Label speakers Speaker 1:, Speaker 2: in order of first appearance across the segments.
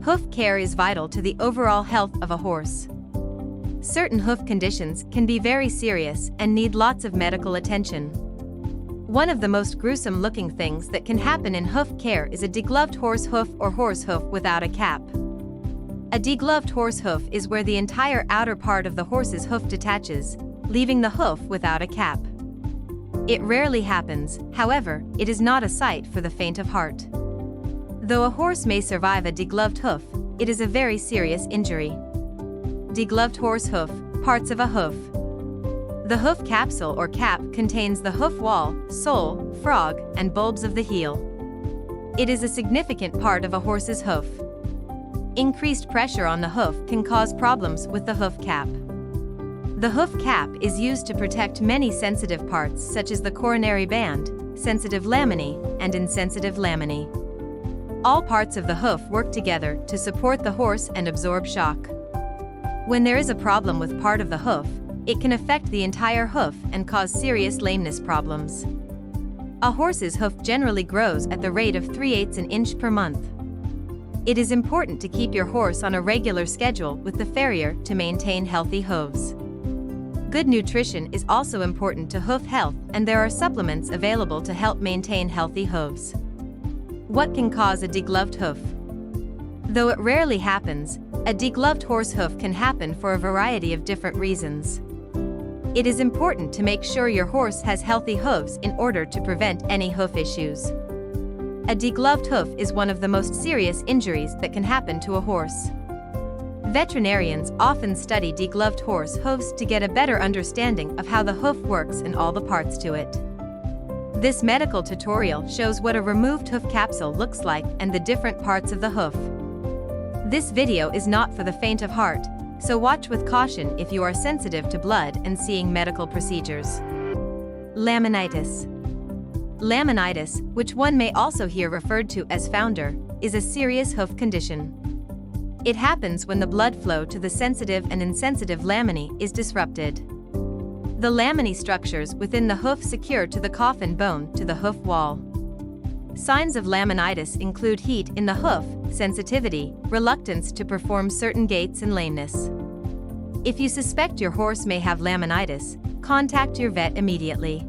Speaker 1: Hoof care is vital to the overall health of a horse. Certain hoof conditions can be very serious and need lots of medical attention. One of the most gruesome-looking things that can happen in hoof care is a degloved horse hoof or horse hoof without a cap. A degloved horse hoof is where the entire outer part of the horse's hoof detaches, leaving the hoof without a cap. It rarely happens, however, it is not a sight for the faint of heart. Though a horse may survive a degloved hoof, it is a very serious injury. Degloved horse hoof, parts of a hoof. The hoof capsule or cap contains the hoof wall, sole, frog, and bulbs of the heel. It is a significant part of a horse's hoof. Increased pressure on the hoof can cause problems with the hoof cap. The hoof cap is used to protect many sensitive parts such as the coronary band, sensitive laminae, and insensitive laminae. All parts of the hoof work together to support the horse and absorb shock. When there is a problem with part of the hoof, it can affect the entire hoof and cause serious lameness problems. A horse's hoof generally grows at the rate of 3/8 an inch per month. It is important to keep your horse on a regular schedule with the farrier to maintain healthy hooves. Good nutrition is also important to hoof health, and there are supplements available to help maintain healthy hooves. What can cause a degloved hoof? Though it rarely happens, a degloved horse hoof can happen for a variety of different reasons. It is important to make sure your horse has healthy hooves in order to prevent any hoof issues. A degloved hoof is one of the most serious injuries that can happen to a horse. Veterinarians often study degloved horse hooves to get a better understanding of how the hoof works and all the parts to it. This medical tutorial shows what a removed hoof capsule looks like and the different parts of the hoof. This video is not for the faint of heart, so watch with caution if you are sensitive to blood and seeing medical procedures. Laminitis. Laminitis, which one may also hear referred to as founder, is a serious hoof condition. It happens when the blood flow to the sensitive and insensitive laminae is disrupted. The laminae structures within the hoof secure to the coffin bone to the hoof wall. Signs of laminitis include heat in the hoof, sensitivity, reluctance to perform certain gaits, and lameness. If you suspect your horse may have laminitis, contact your vet immediately.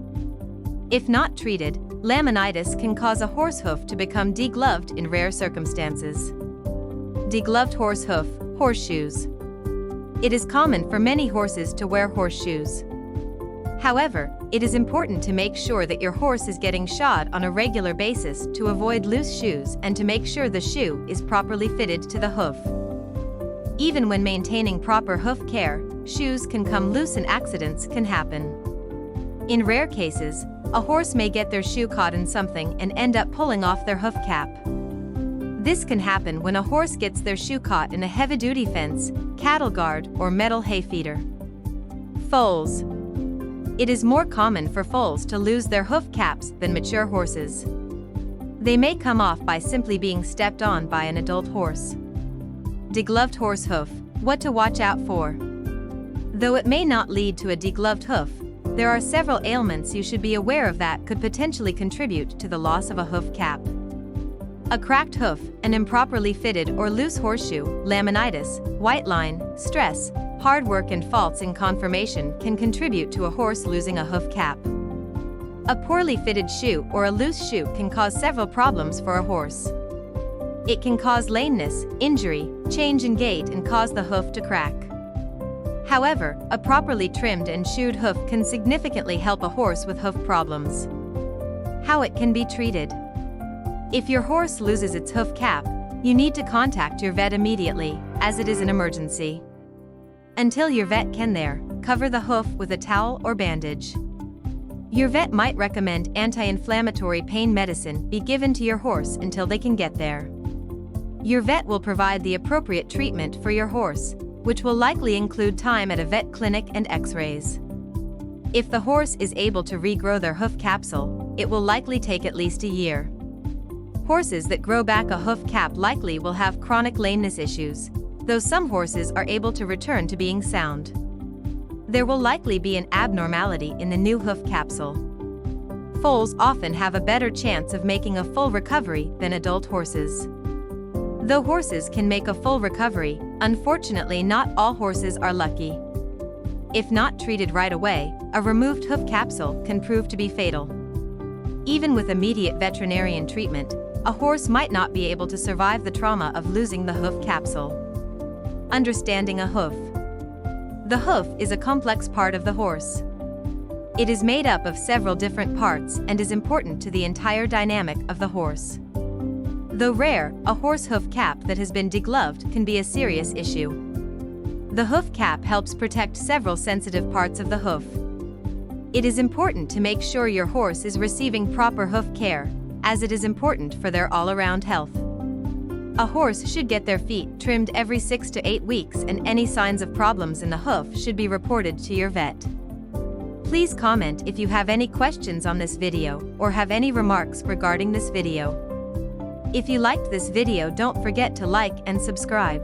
Speaker 1: If not treated, laminitis can cause a horse hoof to become degloved in rare circumstances. Degloved horse hoof, horseshoes. It is common for many horses to wear horseshoes. However, it is important to make sure that your horse is getting shod on a regular basis to avoid loose shoes and to make sure the shoe is properly fitted to the hoof. Even when maintaining proper hoof care, shoes can come loose and accidents can happen. In rare cases, a horse may get their shoe caught in something and end up pulling off their hoof cap. This can happen when a horse gets their shoe caught in a heavy-duty fence, cattle guard, or metal hay feeder. Foals. It is more common for foals to lose their hoof caps than mature horses. They may come off by simply being stepped on by an adult horse. Degloved horse hoof, what to watch out for. Though it may not lead to a degloved hoof, there are several ailments you should be aware of that could potentially contribute to the loss of a hoof cap. A cracked hoof, an improperly fitted or loose horseshoe, laminitis, white line, stress, hard work, and faults in conformation can contribute to a horse losing a hoof cap. A poorly fitted shoe or a loose shoe can cause several problems for a horse. It can cause lameness, injury, change in gait, and cause the hoof to crack. However, a properly trimmed and shoed hoof can significantly help a horse with hoof problems. How it can be treated. If your horse loses its hoof cap, you need to contact your vet immediately, as it is an emergency. Until your vet can there, cover the hoof with a towel or bandage. Your vet might recommend anti-inflammatory pain medicine be given to your horse until they can get there. Your vet will provide the appropriate treatment for your horse, which will likely include time at a vet clinic and x-rays. If the horse is able to regrow their hoof capsule, it will likely take at least a year. Horses that grow back a hoof cap likely will have chronic lameness issues, though some horses are able to return to being sound. There will likely be an abnormality in the new hoof capsule. Foals often have a better chance of making a full recovery than adult horses. Though horses can make a full recovery, unfortunately not all horses are lucky. If not treated right away, a removed hoof capsule can prove to be fatal. Even with immediate veterinarian treatment, a horse might not be able to survive the trauma of losing the hoof capsule. Understanding a hoof. The hoof is a complex part of the horse. It is made up of several different parts and is important to the entire dynamic of the horse. Though rare, a horse hoof cap that has been degloved can be a serious issue. The hoof cap helps protect several sensitive parts of the hoof. It is important to make sure your horse is receiving proper hoof care, as it is important for their all-around health. A horse should get their feet trimmed every 6 to 8 weeks, and any signs of problems in the hoof should be reported to your vet. Please comment if you have any questions on this video or have any remarks regarding this video. If you liked this video, don't forget to like and subscribe.